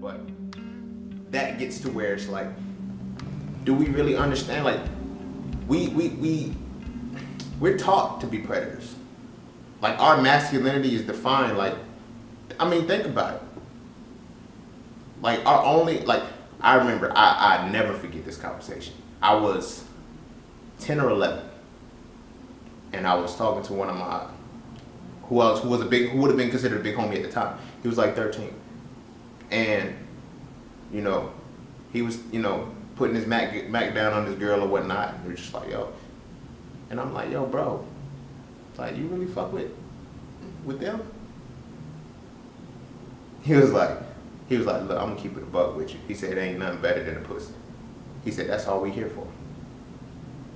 But that gets to where it's like, do we really understand? Like, we're taught to be predators. Like, our masculinity is defined, like, I mean, think about it. Like, our only, like, I remember, I never forget this conversation. I was 10 or 11, and I was talking to one of my, who would have been considered a big homie at the time. He was like 13. And, you know, he was, you know, putting his Mac down on this girl or whatnot. And we were just like, yo. And I'm like, yo, bro, like, you really fuck with them? He was like, look, I'm gonna keep it a buck with you. He said, ain't nothing better than a pussy. He said, that's all we here for.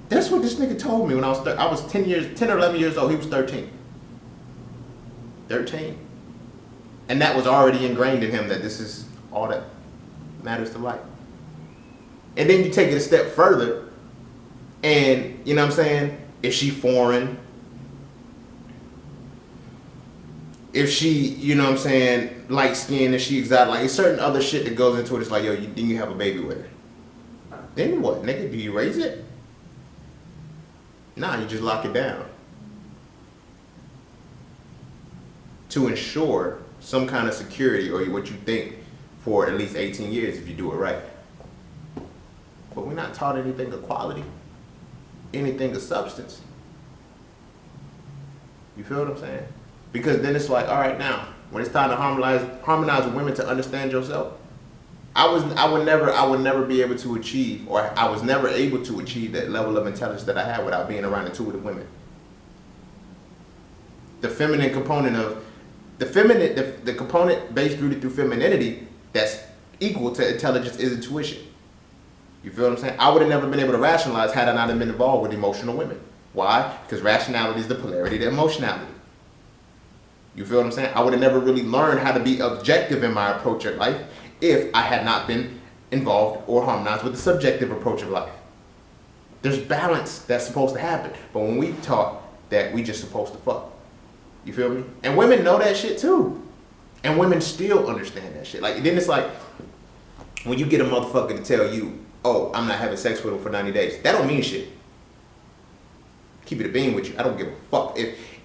That's what this nigga told me when I was 10 or 11 years old. He was 13. 13. And that was already ingrained in him that this is all that matters to life. And then you take it a step further, and you know what I'm saying? If she foreign, if she, you know what I'm saying, light skinned, if she exotic, like, it's certain other shit that goes into it. It's like, yo, then you have a baby with her. Then what, nigga? Do you raise it? Nah, you just lock it down. To ensure some kind of security, or what you think, for at least 18 years if you do it right. But we're not taught anything of quality, anything of substance. You feel what I'm saying? Because then it's like, all right, now, when it's time to harmonize with women to understand yourself, I would never be able to achieve, or I was never able to achieve that level of intelligence that I had without being around intuitive women. The feminine component of, the component based rooted through femininity that's equal to intelligence is intuition. You feel what I'm saying? I would have never been able to rationalize had I not been involved with emotional women. Why? Because rationality is the polarity to emotionality. You feel what I'm saying? I would have never really learned how to be objective in my approach at life if I had not been involved or harmonized with the subjective approach of life. There's balance that's supposed to happen. But when we taught that we just supposed to fuck, you feel me? And women know that shit too. And women still understand that shit. Like, then it's like, when you get a motherfucker to tell you, oh, I'm not having sex with him for 90 days, that don't mean shit. Keep it a bean with you. I don't give a fuck.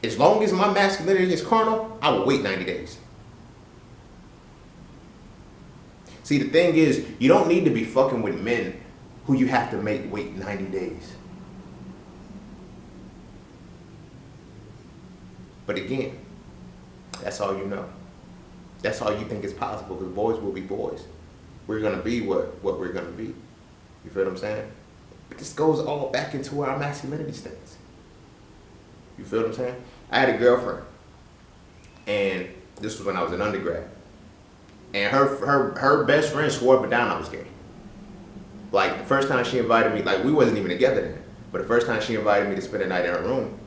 As long as my masculinity is carnal, I will wait 90 days. See, the thing is, you don't need to be fucking with men who you have to make wait 90 days. But again, that's all you know. That's all you think is possible, because boys will be boys. We're going to be what we're going to be. You feel what I'm saying? But this goes all back into our masculinity stance. You feel what I'm saying? I had a girlfriend, and this was when I was an undergrad. And her best friend swore up and down I was gay. Like, the first time she invited me, like, we wasn't even together then, but the first time she invited me to spend the night in her room,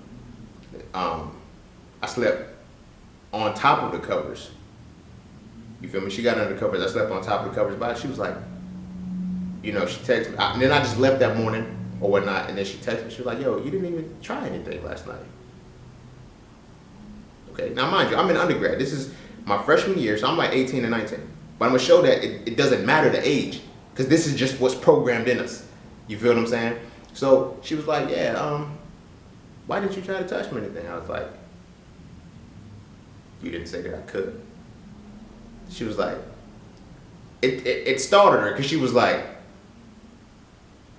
I slept on top of the covers. You feel me? She got under the covers, I slept on top of the covers. But she was like, you know, she texted me, and then I just left that morning or whatnot, and then she texted me, she was like, yo, you didn't even try anything last night. Okay, now mind you, I'm in undergrad. This is my freshman year, so I'm like 18 and 19. But I'm gonna show that it doesn't matter the age, because this is just what's programmed in us. You feel what I'm saying? So she was like, yeah, why didn't you try to touch me or anything? I was like, you didn't say that I could. She was like, it startled her, because she was like,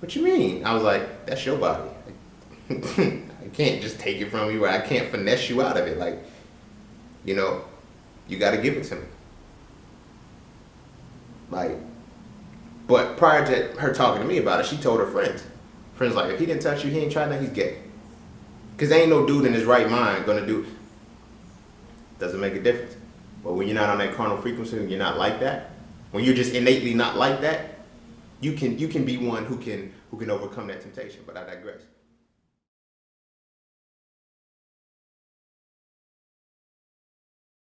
what you mean? I was like, that's your body. I can't just take it from you, or I can't finesse you out of it. Like, you know, you got to give it to me. Like, but prior to her talking to me about it, she told her friends. Friends like, if he didn't touch you, he ain't trying that, he's gay. Because ain't no dude in his right mind gonna do, doesn't make a difference. But when you're not on that carnal frequency, and you're not like that, when you're just innately not like that, you can be one who can overcome that temptation. But I digress.